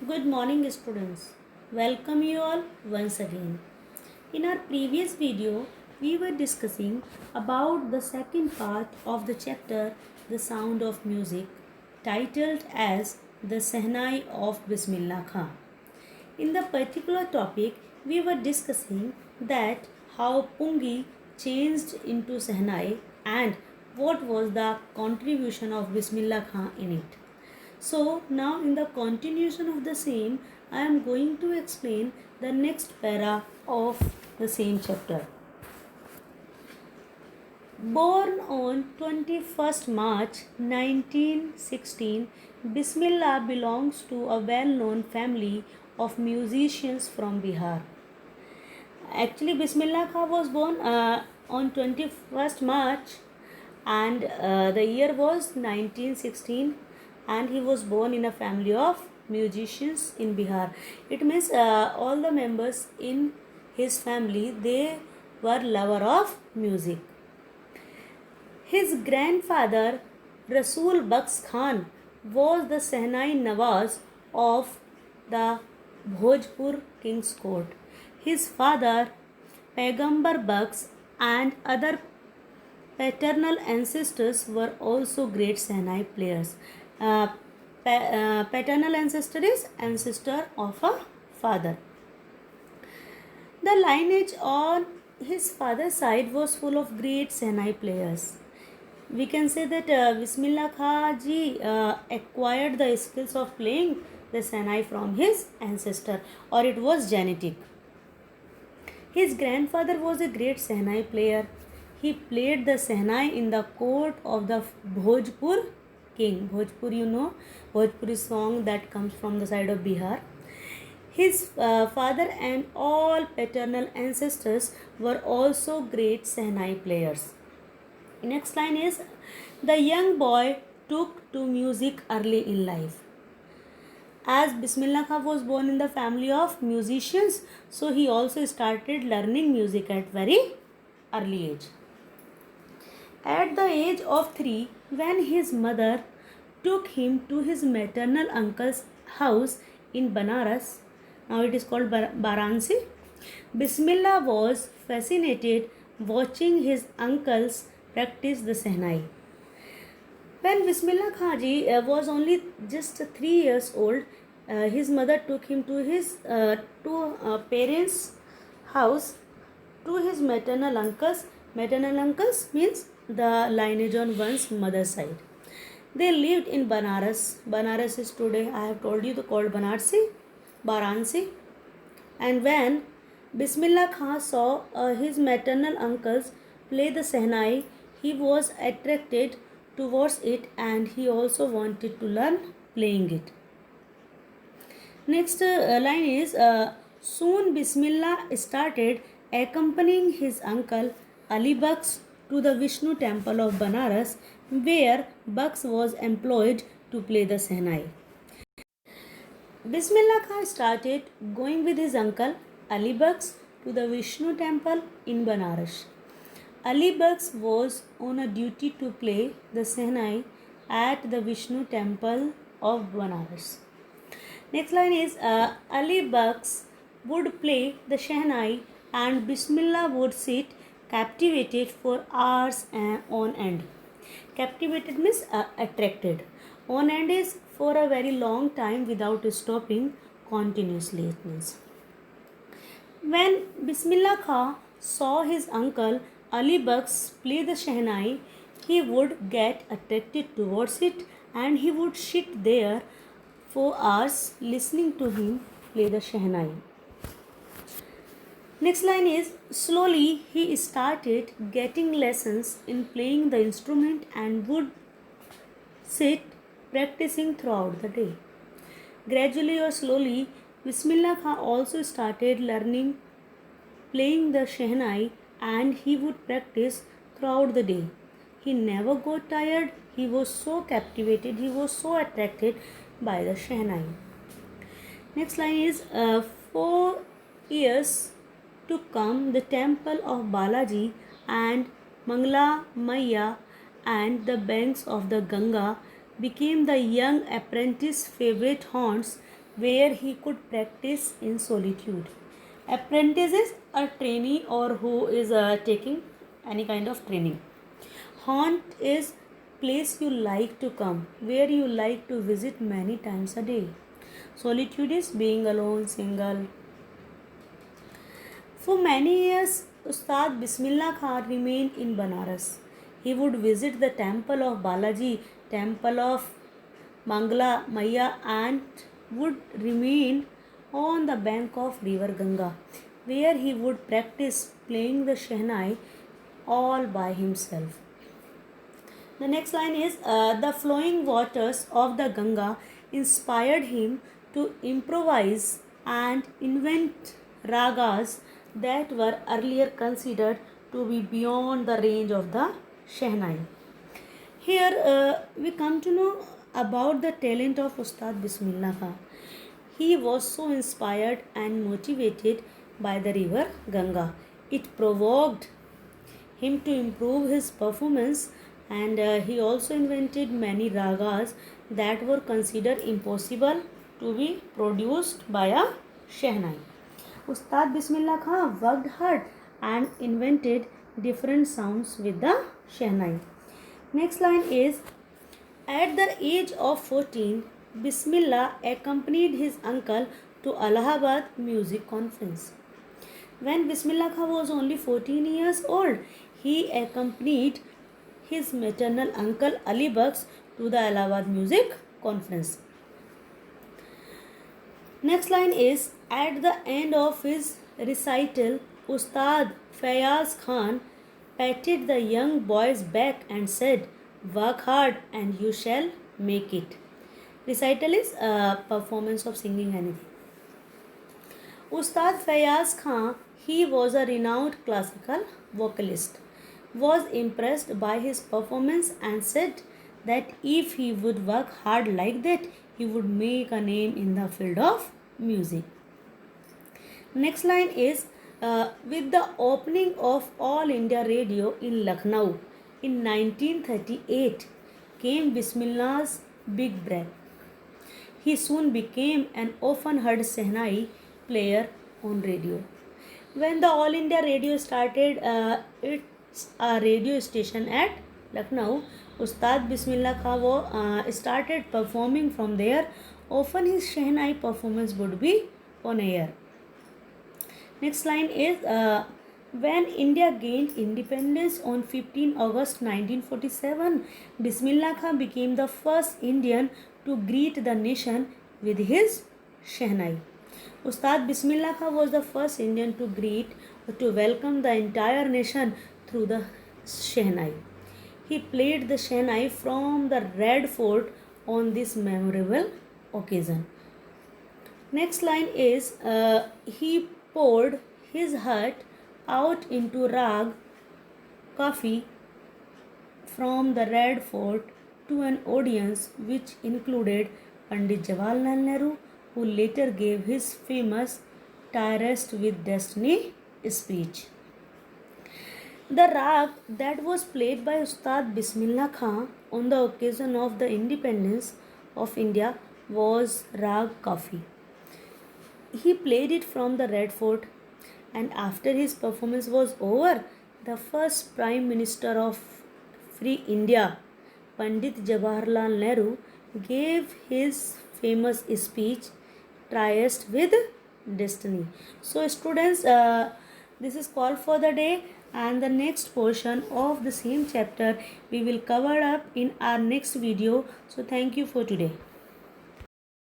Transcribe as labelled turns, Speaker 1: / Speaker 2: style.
Speaker 1: Good morning, students. Welcome you all once again. In our previous video, we were discussing about the second part of the chapter The Sound of Music, titled as The Sehnai of Bismillah Khan. In the particular topic, we were discussing that how Pungi changed into Sehnai and what was the contribution of Bismillah Khan in it. So now in the continuation of the same, I am going to explain the next para of the same chapter. Born on 21st March 1916, Bismillah belongs to a well-known family of musicians from Bihar. Actually, Bismillah Khan was born on 21st March and the year was 1916, and he was born in a family of musicians in Bihar. It means all the members in his family, they were lover of music. His grandfather Rasul Baks Khan was the Sehnai Nawaz of the Bhojpur King's Court. His father Paigambar Baks and other paternal ancestors were also great Sehnai players. Paternal ancestor is ancestor of a father. The lineage on his father's side was full of great Sehnai players. We can say that Bismillah Khan ji acquired the skills of playing the Sehnai from his ancestor, or it was genetic. His grandfather was a great Sehnai player. He played the Sehnai in the court of the Bhojpur king. Bhojpur, you know, Bhojpuri song that comes from the side of Bihar. His father and all paternal ancestors were also great Sehnai players. Next line is, the young boy took to music early in life. As Bismillah Khan was born in the family of musicians, so he also started learning music at very early age. At the age of 3, when his mother took him to his maternal uncle's house in Banaras, now it is called Varanasi, Bismillah was fascinated watching his uncles practice the Sehnai. When Bismillah Khan ji was only just 3 years old, his mother took him to his parents' house, to his maternal uncles. Maternal uncles means the lineage on one's mother's side. They lived in Banaras. Banaras is today, I have told you, called Varanasi. And when Bismillah Khan saw his maternal uncles play the Sehnai, he was attracted towards it and he also wanted to learn playing it. Next line is, soon Bismillah started accompanying his uncle Ali Baks to the Vishnu temple of Banaras, where Baks was employed to play the Sehnai. Bismillah Khan started going with his uncle Ali Baks to the Vishnu temple in Banaras. Ali Baks was on a duty to play the Sehnai at the Vishnu temple of Banaras. Next line is, Ali Baks would play the Sehnai and Bismillah would sit captivated for hours on end. Captivated means attracted. On end is for a very long time without stopping continuously, it means. When Bismillah Khan saw his uncle Ali Baks play the Sehnai, he would get attracted towards it and he would sit there for hours listening to him play the Sehnai. Next line is, slowly he started getting lessons in playing the instrument and would sit practicing throughout the day. Gradually or slowly, Bismillah Khan also started learning playing the Sehnai and he would practice throughout the day. He never got tired. He was so captivated, he was so attracted by the Sehnai. Next line is, 4 years to come, the temple of Balaji and Mangla Maya and the banks of the Ganga became the young apprentice's favorite haunts where he could practice in solitude. Apprentice is a trainee or who is taking any kind of training. Haunt is place you like to come, where you like to visit many times a day. Solitude is being alone, single. For many years, Ustad Bismillah Khan remained in Banaras. He would visit the temple of Balaji, temple of Mangala Maya, and would remain on the bank of river Ganga, where he would practice playing the Shehnai all by himself. The next line is the flowing waters of the Ganga inspired him to improvise and invent ragas that were earlier considered to be beyond the range of the Shehnai. Here we come to know about the talent of Ustad Bismillah Khan. He was so inspired and motivated by the river Ganga. It provoked him to improve his performance, and he also invented many ragas that were considered impossible to be produced by a Shehnai. Ustad Bismillah Khan worked hard and invented different sounds with the Shehnai. Next line is at the age of 14, Bismillah accompanied his uncle to Allahabad Music Conference. When Bismillah Khan was only 14 years old, he accompanied his maternal uncle Ali Baksh to the Allahabad Music Conference. Next line is at the end of his recital, Ustad Fayaz Khan patted the young boy's back and said, "Work hard and you shall make it." Recital is a performance of singing anything. Ustad Fayaz Khan, he was a renowned classical vocalist, was impressed by his performance and said that if he would work hard like that, he would make a name in the field of music. Next line is with the opening of All India Radio in Lucknow in 1938 came Bismillah's big break. He soon became an often heard Shehnai player on radio. When the All India Radio started its radio station at Lucknow, Ustad Bismillah Khan started performing from there. Often his Shehnai performance would be on air. Next line is when India gained independence on 15 August 1947, Bismillah Khan became the first Indian to greet the nation with his Shehnai. Ustad Bismillah Khan was the first Indian to welcome the entire nation through the Shehnai. He played the Shehnai from the Red Fort on this memorable occasion. Next line is he poured his heart out into Rag Kafi from the Red Fort to an audience which included Pandit Jawaharlal Nehru, who later gave his famous Tirest with Destiny speech. The rag that was played by Ustad Bismillah Khan on the occasion of the independence of India was Rag Kafi. He played it from the Red Fort, and after his performance was over, the first Prime Minister of Free India, Pandit Jawaharlal Nehru, gave his famous speech, Triest with Destiny. So students, this is call for the day, and the next portion of the same chapter we will cover up in our next video. So thank you for today.